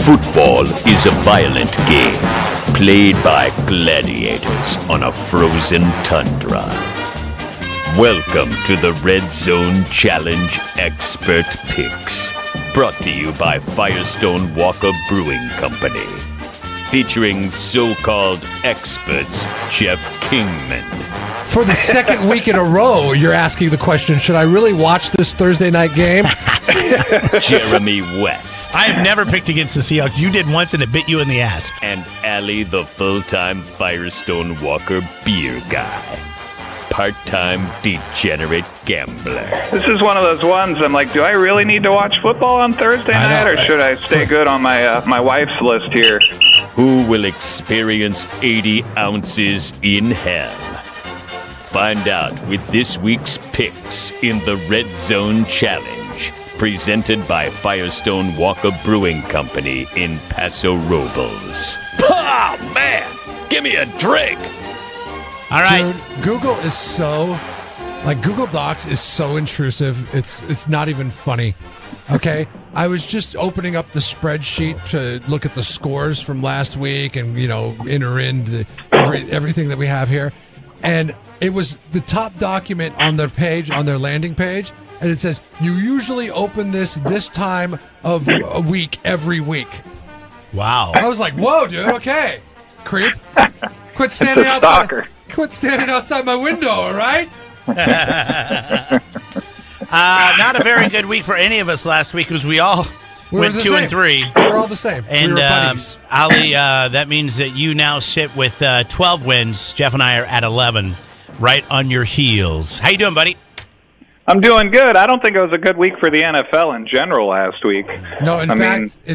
Football is a violent game played by gladiators on a frozen tundra. Welcome to the RedZone Challenge Expert Picks, brought to you by Firestone Walker Brewing Company, featuring so-called experts Jeff Kingman. For the second week in a row, you're asking the question, should I really watch this Thursday night game? Jeremy West. I have never picked against the Seahawks. You did once, and it bit you in the ass. And Allie, the full-time Firestone Walker beer guy. Part-time degenerate gambler. This is one of those ones I'm like, do I really need to watch football on Thursday night, or should I stay good on my wife's list here? Who will experience 80 ounces in hell? Find out with this week's picks in the RedZone Challenge, presented by Firestone Walker Brewing Company in Paso Robles. Oh, man! Give me a drink! All right. Dude, Google is so, Google Docs is so intrusive. It's not even funny. Okay? I was just opening up the spreadsheet to look at the scores from last week and, enter in everything that we have here. And it was the top document on their page, on their landing page, and it says, you usually open this time of a week every week. Wow. I was like, whoa, dude, okay. Creep. Quit standing outside. Quit standing outside my window, all right? Not a very good week for any of us last week because we all went 2 and 3. We were all the same. And we were buddies. Ali, that means that you now sit with 12 wins. Jeff and I are at 11, right on your heels. How you doing, buddy? I'm doing good. I don't think it was a good week for the NFL in general last week. No, in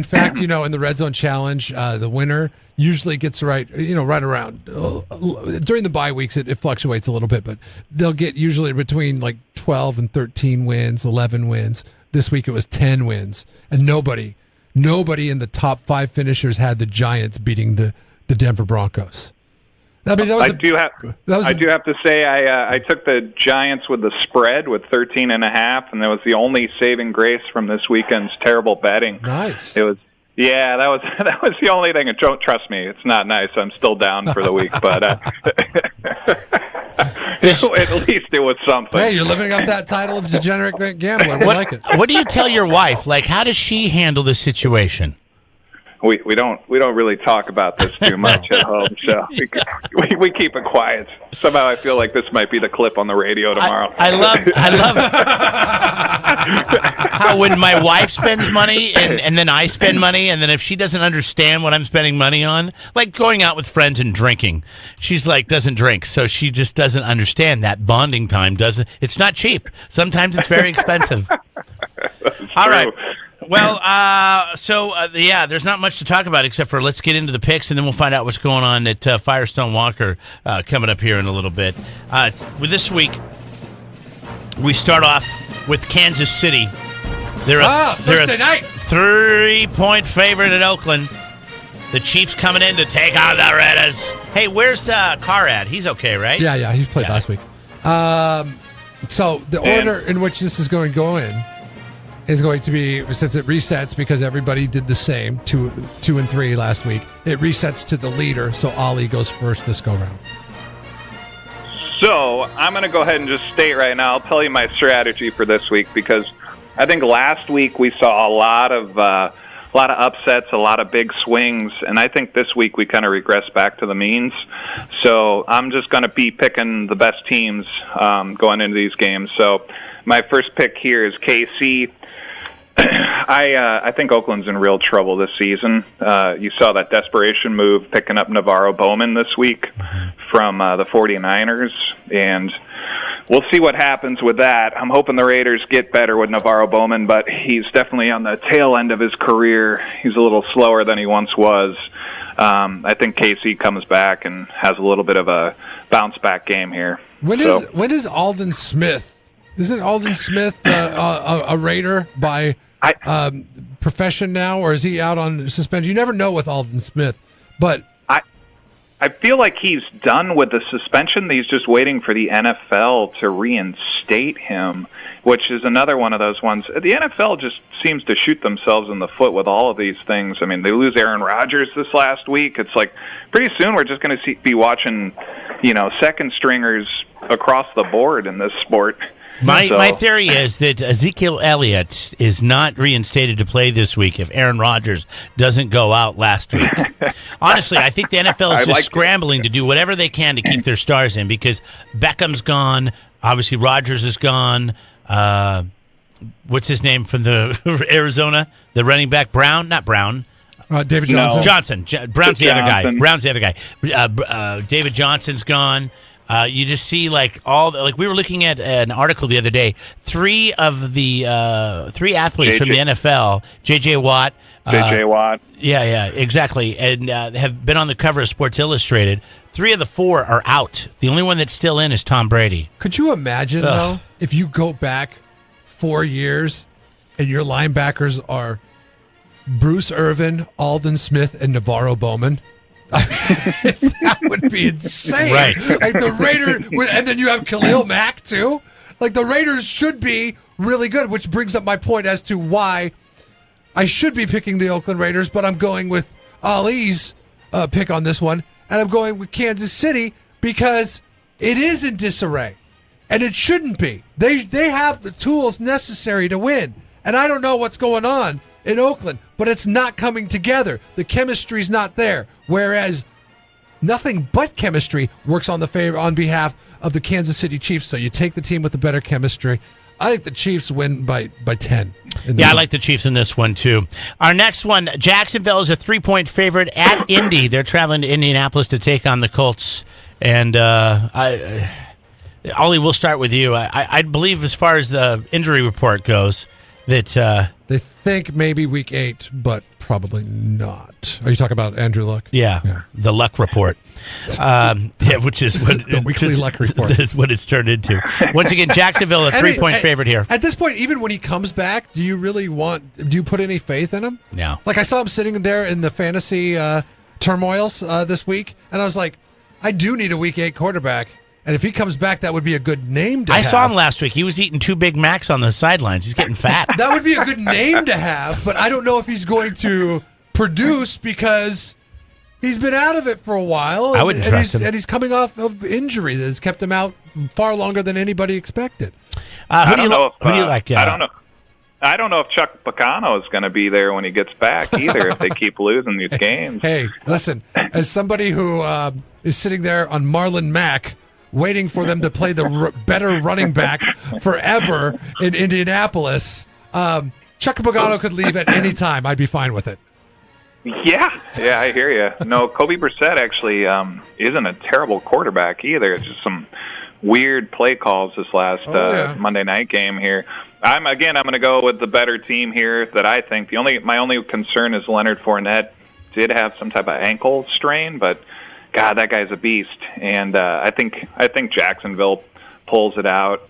fact, in the RedZone Challenge, the winner usually gets right around during the bye weeks. It fluctuates a little bit, but they'll get usually between 12 and 13 wins, 11 wins. This week it was 10 wins, and nobody in the top 5 finishers had the Giants beating the Denver Broncos. I do have to say I took the Giants with the spread with 13.5, and that was the only saving grace from this weekend's terrible betting. Nice. It was. Yeah, that was the only thing. And don't trust me, it's not nice. I'm still down for the week, but at least it was something. Hey, you're living up that title of degenerate gambler. We like it. What do you tell your wife? How does she handle this situation? We don't really talk about this too much at home, so we keep it quiet. Somehow I feel like this might be the clip on the radio tomorrow. I love how when my wife spends money and then I spend money, and then if she doesn't understand what I'm spending money on, like going out with friends and drinking, she's doesn't drink, so she just doesn't understand that bonding time doesn't. It's not cheap. Sometimes it's very expensive. All right. Well, there's not much to talk about except for let's get into the picks, and then we'll find out what's going on at Firestone Walker coming up here in a little bit. With this week, we start off with Kansas City. They're a 3-point favorite at Oakland. The Chiefs coming in to take on the Raiders. Hey, where's Carr at? He's okay, right? Yeah, he played last week. So the order in which this is going to go in is going to be, since it resets because everybody did the same, 2 and 3 last week, it resets to the leader, so Ali goes first this go-round. So I'm going to go ahead and just state right now, I'll tell you my strategy for this week, because I think last week we saw a lot of upsets, a lot of big swings, and I think this week we kind of regress back to the means. So I'm just going to be picking the best teams going into these games. So my first pick here is KC. I think Oakland's in real trouble this season. You saw that desperation move picking up Navarro Bowman this week from the 49ers, and we'll see what happens with that. I'm hoping the Raiders get better with Navarro Bowman, but he's definitely on the tail end of his career. He's a little slower than he once was. I think KC comes back and has a little bit of a bounce-back game here. When is Aldon Smith? Isn't Aldon Smith a Raider by profession now, or is he out on suspension? You never know with Aldon Smith, but I feel like he's done with the suspension. He's just waiting for the NFL to reinstate him, which is another one of those ones. The NFL just seems to shoot themselves in the foot with all of these things. I mean, they lose Aaron Rodgers this last week. It's like pretty soon we're just going to be watching, second stringers across the board in this sport. My theory is that Ezekiel Elliott is not reinstated to play this week if Aaron Rodgers doesn't go out last week. Honestly, I think the NFL is just scrambling to do whatever they can to keep their stars in because Beckham's gone. Obviously, Rodgers is gone. What's his name from the Arizona? The running back, Brown? Not Brown. David Johnson. Brown's the other guy. David Johnson's gone. You just see we were looking at an article the other day. Three athletes from the NFL, J.J. Watt. Yeah, exactly. And have been on the cover of Sports Illustrated. 3 of the 4 are out. The only one that's still in is Tom Brady. Could you imagine, though, if you go back 4 years and your linebackers are Bruce Irvin, Alden Smith, and Navarro Bowman? That would be insane. Right. Like the Raiders, and then you have Khalil Mack, too. Like the Raiders should be really good, which brings up my point as to why I should be picking the Oakland Raiders, but I'm going with Ali's pick on this one, and I'm going with Kansas City because it is in disarray, and it shouldn't be. They have the tools necessary to win, and I don't know what's going on in Oakland, but it's not coming together. The chemistry's not there, whereas nothing but chemistry works on behalf of the Kansas City Chiefs. So you take the team with the better chemistry. I think the Chiefs win by 10. Yeah, I like the Chiefs in this one, too. Our next one, Jacksonville is a 3-point favorite at Indy. They're traveling to Indianapolis to take on the Colts. And Ollie, we'll start with you. I believe as far as the injury report goes that they think maybe week 8, but probably not. Are you talking about Andrew Luck? Yeah. The Luck report. Which is what the weekly Luck report is what it's turned into. Once again, Jacksonville a 3-point favorite here. At this point, even when he comes back, do you put any faith in him? No. Like I saw him sitting there in the fantasy turmoils this week, and I was like, I do need a week 8 quarterback. And if he comes back, that would be a good name to have. I saw him last week. He was eating 2 Big Macs on the sidelines. He's getting fat. That would be a good name to have, but I don't know if he's going to produce because he's been out of it for a while. I wouldn't trust him. And he's coming off of injury that has kept him out far longer than anybody expected. Who do you like? I don't know if Chuck Pagano is going to be there when he gets back either if they keep losing these games. Hey, listen, as somebody who is sitting there on Marlon Mack, waiting for them to play the better running back forever in Indianapolis. Chuck Pagano could leave at any time. I'd be fine with it. Yeah, I hear you. No, Kobe Brissett actually isn't a terrible quarterback either. It's just some weird play calls this last Monday night game here. I'm going to go with the better team here. That I think my only concern is Leonard Fournette did have some type of ankle strain, but God, that guy's a beast, and I think Jacksonville pulls it out.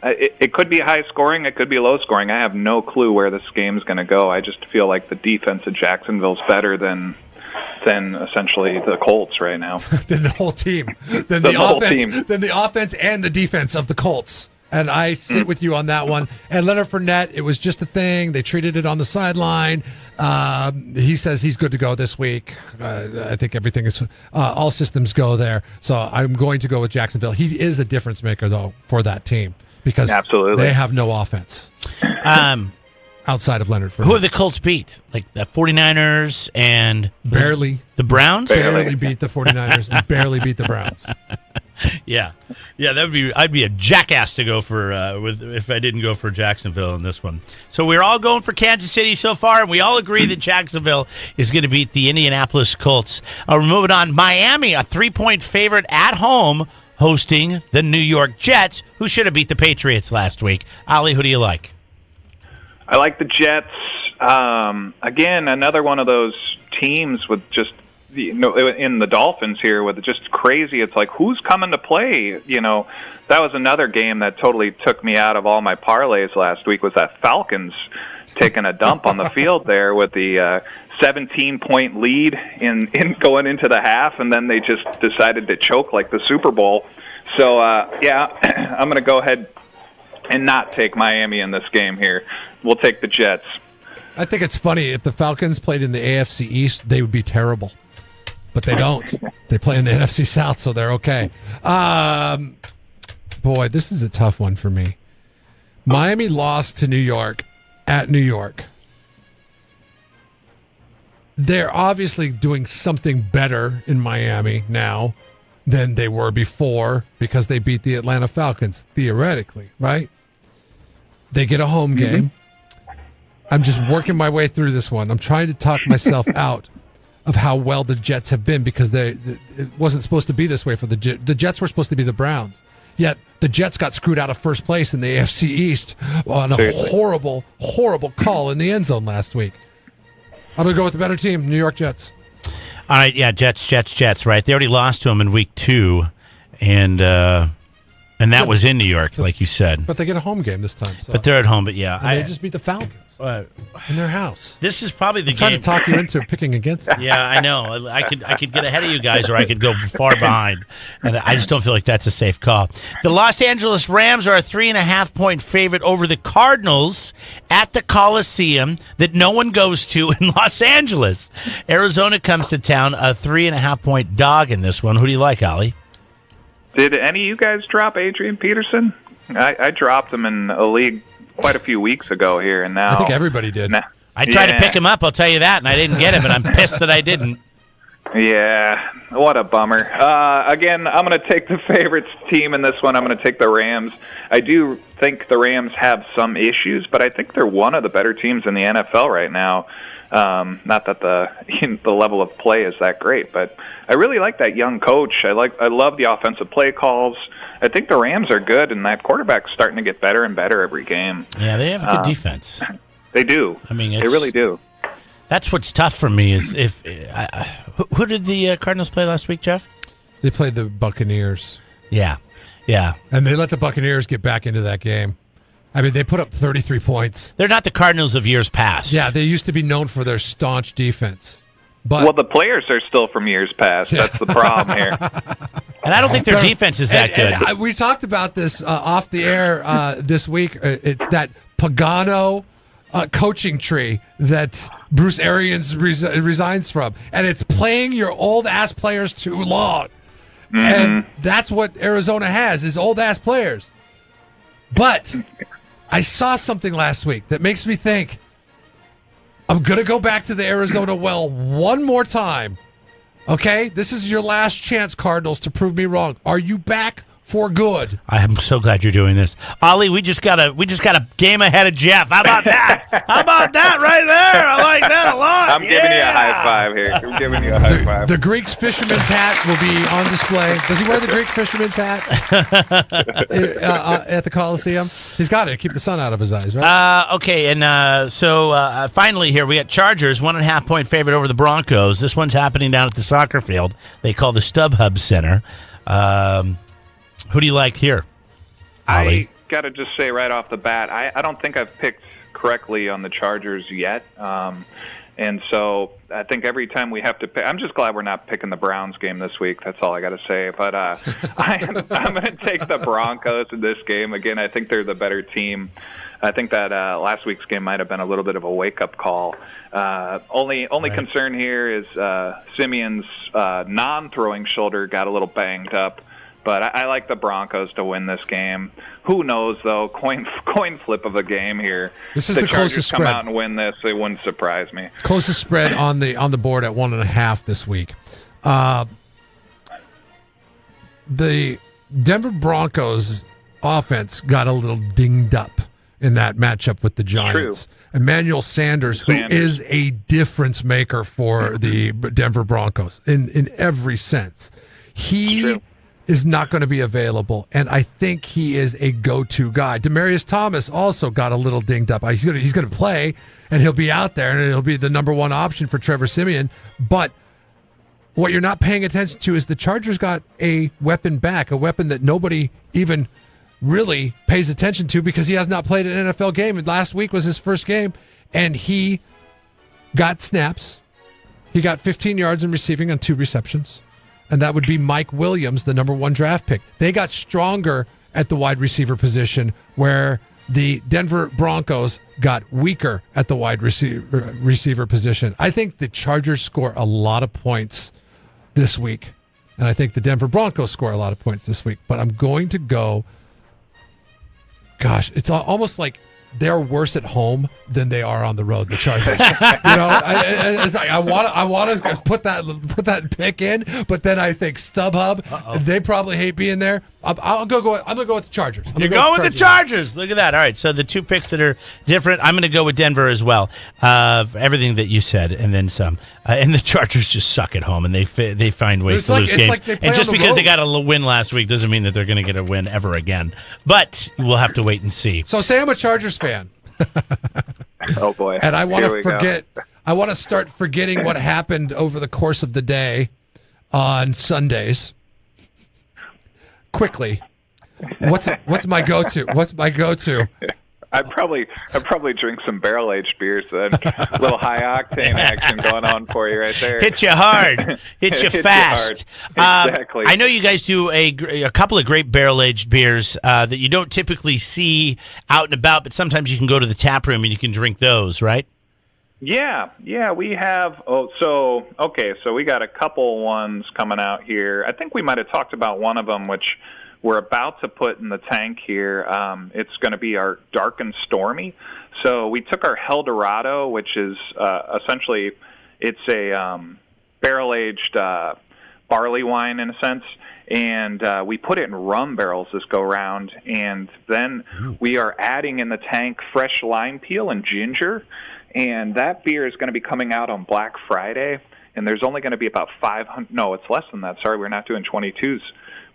It could be high scoring, it could be low scoring. I have no clue where this game's going to go. I just feel like the defense of Jacksonville's better than essentially the Colts right now. Than the whole team. Than the offense and the defense of the Colts. And I sit with you on that one. And Leonard Fournette, it was just a thing. They treated it on the sideline. He says he's good to go this week. I think everything is all systems go there. So I'm going to go with Jacksonville. He is a difference maker, though, for that team because they have no offense outside of Leonard Fournette. Who have the Colts beat? Like the 49ers and barely the Browns? Barely beat the 49ers and barely beat the Browns. Yeah, I'd be a jackass to go for if I didn't go for Jacksonville in this one. So we're all going for Kansas City so far, and we all agree that Jacksonville is going to beat the Indianapolis Colts. We're moving on. Miami, a 3-point favorite at home, hosting the New York Jets, who should have beat the Patriots last week. Ali, who do you like? I like the Jets. Again, another one of those teams with just in the Dolphins here with just crazy. It's like, who's coming to play? That was another game that totally took me out of all my parlays last week was that Falcons taking a dump on the field there with the 17-point lead in going into the half, and then they just decided to choke like the Super Bowl. So, I'm going to go ahead and not take Miami in this game here. We'll take the Jets. I think it's funny. If the Falcons played in the AFC East, they would be terrible. But they don't. They play in the NFC South, so they're okay. Boy, this is a tough one for me. Miami lost to New York at New York. They're obviously doing something better in Miami now than they were before because they beat the Atlanta Falcons, theoretically, right? They get a home game. I'm just working my way through this one. I'm trying to talk myself out of how well the Jets have been because it wasn't supposed to be this way for the Jets. The Jets were supposed to be the Browns. Yet the Jets got screwed out of first place in the AFC East on a horrible, horrible call in the end zone last week. I'm going to go with the better team, New York Jets. All right, yeah, Jets, right? They already lost to them in week 2, and that was in New York, like you said. But they get a home game this time. So. But they're at home, but yeah. And they just beat the Falcons in their house. This is probably the I'm trying to talk you into picking against them. Yeah, I know. I could get ahead of you guys, or I could go far behind. And I just don't feel like that's a safe call. The Los Angeles Rams are a 3.5-point favorite over the Cardinals at the Coliseum that no one goes to in Los Angeles. Arizona comes to town, a 3.5-point dog in this one. Who do you like, Ollie? Did any of you guys drop Adrian Peterson? I dropped him in a league quite a few weeks ago here, and now I think everybody did. I tried to pick him up, I'll tell you that, and I didn't get him, and I'm pissed that I didn't. Yeah, what a bummer. Again, I'm going to take the favorites team in this one. I'm going to take the Rams. I do think the Rams have some issues, but I think they're one of the better teams in the NFL right now. Not that the level of play is that great, but I really like that young coach. I love the offensive play calls. I think the Rams are good, and that quarterback's starting to get better and better every game. Yeah, they have a good defense. They do. I mean, they really do. That's what's tough for me is if who did the Cardinals play last week, Jeff? They played the Buccaneers. Yeah. And they let the Buccaneers get back into that game. I mean, they put up 33 points. They're not the Cardinals of years past. Yeah, they used to be known for their staunch defense. But well, the players are still from years past. That's the problem here. And I don't think their defense is that good. And we talked about this off the air this week. It's that Pagano coaching tree that Bruce Arians resigns from. And it's playing your old-ass players too long. Mm-hmm. And that's what Arizona has, is old-ass players. But I saw something last week that makes me think I'm going to go back to the Arizona well one more time. Okay? This is your last chance, Cardinals, to prove me wrong. Are you back for good? I am so glad you're doing this. Ollie, we just got a game ahead of Jeff. How about that? How about that right there? I like that a lot. I'm giving you a high five here. I'm giving you a high five. The Greek's fisherman's hat will be on display. Does he wear the Greek fisherman's hat at the Coliseum? He's got it to keep the sun out of his eyes, right? Okay, and so finally here, we got Chargers, 1.5-point favorite over the Broncos. This one's happening down at the soccer field. They call the StubHub Center. Who do you like here, Ollie? I got to just say right off the bat, I don't think I've picked correctly on the Chargers yet. And so I think every time we have to pick, I'm just glad we're not picking the Browns game this week. That's all I got to say. But I'm going to take the Broncos in this game. Again, I think they're the better team. I think that last week's game might have been a little bit of a wake-up call. Only concern here is Simeon's non-throwing shoulder got a little banged up. But I like the Broncos to win this game. Who knows, though? Coin flip of a game here. This is the closest Chargers spread. Come out and win this, it wouldn't surprise me. Closest spread on the board at 1.5 this week. The Denver Broncos offense got a little dinged up in that matchup with the Giants. True. Emmanuel Sanders, who is a difference maker for the Denver Broncos in every sense. He is not going to be available, and I think he is a go-to guy. Demaryius Thomas also got a little dinged up. He's going to play, and he'll be out there, and he'll be the number one option for Trevor Siemian. But what you're not paying attention to is the Chargers got a weapon back, a weapon that nobody even really pays attention to because he has not played an NFL game. And last week was his first game, and he got snaps. He got 15 yards in receiving on 2 receptions, and that would be Mike Williams, the number 1 draft pick. They got stronger at the wide receiver position, where the Denver Broncos got weaker at the wide receiver position. I think the Chargers score a lot of points this week, and I think the Denver Broncos score a lot of points this week. But I'm going to go, gosh, it's almost like they're worse at home than they are on the road. The Chargers, I want to put that pick in, but then I think StubHub, they probably hate being there. I'm gonna go with the Chargers. You're going with the Chargers. Look at that. All right, so the 2 picks that are different, I'm going to go with Denver as well. Everything that you said, and then some. And the Chargers just suck at home, and they find ways to lose games. And just because they got a win last week doesn't mean that they're going to get a win ever again. But we'll have to wait and see. So say I'm a Chargers fan. Oh boy! And I want to forget. I want to start forgetting what happened over the course of the day on Sundays. Quickly, what's my go-to? What's my go-to? I'd probably drink some barrel-aged beers then. A little high-octane action going on for you right there. Hit you hard. Hit you fast. Exactly. I know you guys do a couple of great barrel-aged beers that you don't typically see out and about, but sometimes you can go to the tap room and you can drink those, right? Yeah, we have. So we got a couple ones coming out here. I think we might have talked about one of them, which we're about to put in the tank here. It's going to be our Dark and Stormy. So we took our Eldorado, which is essentially it's a barrel-aged barley wine in a sense, and we put it in rum barrels this go-round, and then we are adding in the tank fresh lime peel and ginger, and that beer is going to be coming out on Black Friday, and there's only going to be about 500. No, it's less than that. Sorry, we're not doing 22s.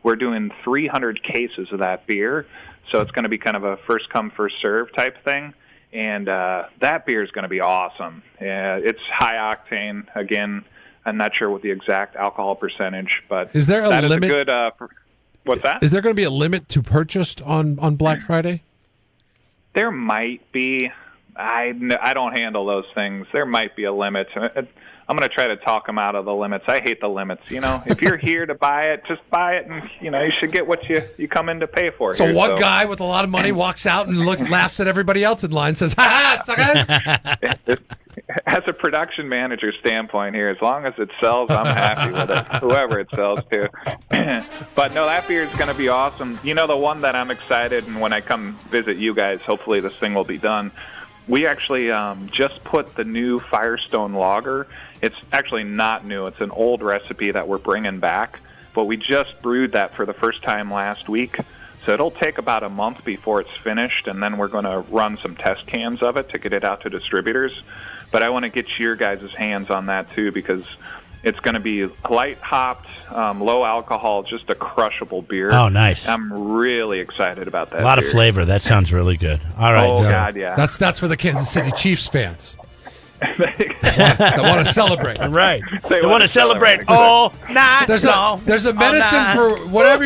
We're doing 300 cases of that beer, so it's going to be kind of a first-come, first-serve type thing, and that beer is going to be awesome. It's high-octane. Again, I'm not sure what the exact alcohol percentage, but is there a limit? Is a good, what's that? Is there going to be a limit to purchased on Black Friday? There might be. I don't handle those things. There might be a limit. I'm going to try to talk them out of the limits. I hate the limits. If you're here to buy it, just buy it, and you should get what you come in to pay for. So one guy with a lot of money walks out and laughs at everybody else in line, says, "Ha ha, suckers!" As a production manager standpoint here, as long as it sells, I'm happy with it. Whoever it sells to. But no, that beer is going to be awesome. The one that I'm excited, and when I come visit you guys, hopefully this thing will be done. We actually just put the new Firestone Lager. It's actually not new. It's an old recipe that we're bringing back, but we just brewed that for the first time last week. So it'll take about a month before it's finished, and then we're going to run some test cans of it to get it out to distributors. But I want to get your guys' hands on that, too, because it's going to be light hopped, low alcohol, just a crushable beer. Oh, nice. I'm really excited about that. A lot of flavor. That sounds really good. All right. Oh, God, yeah. That's for the Kansas City Chiefs fans. That want to celebrate. Right. They want to celebrate all night long. There's a medicine for whatever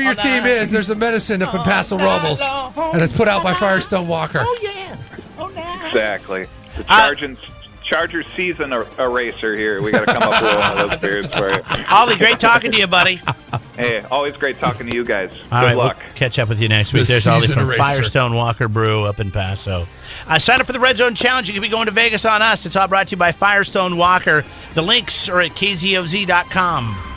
your team is. There's a medicine up in Paso Robles, and it's put out by Firestone Walker. Oh, yeah. Oh, nice. Exactly. The Chargers season eraser here. We got to come up with one of those beers for you. Ollie, great talking to you, buddy. Hey, always great talking to you guys. All Good right, luck. We'll catch up with you next week. There's Ollie from Firestone Walker Brew up in Paso. Sign up for the Red Zone Challenge. You can be going to Vegas on us. It's all brought to you by Firestone Walker. The links are at kzoz.com.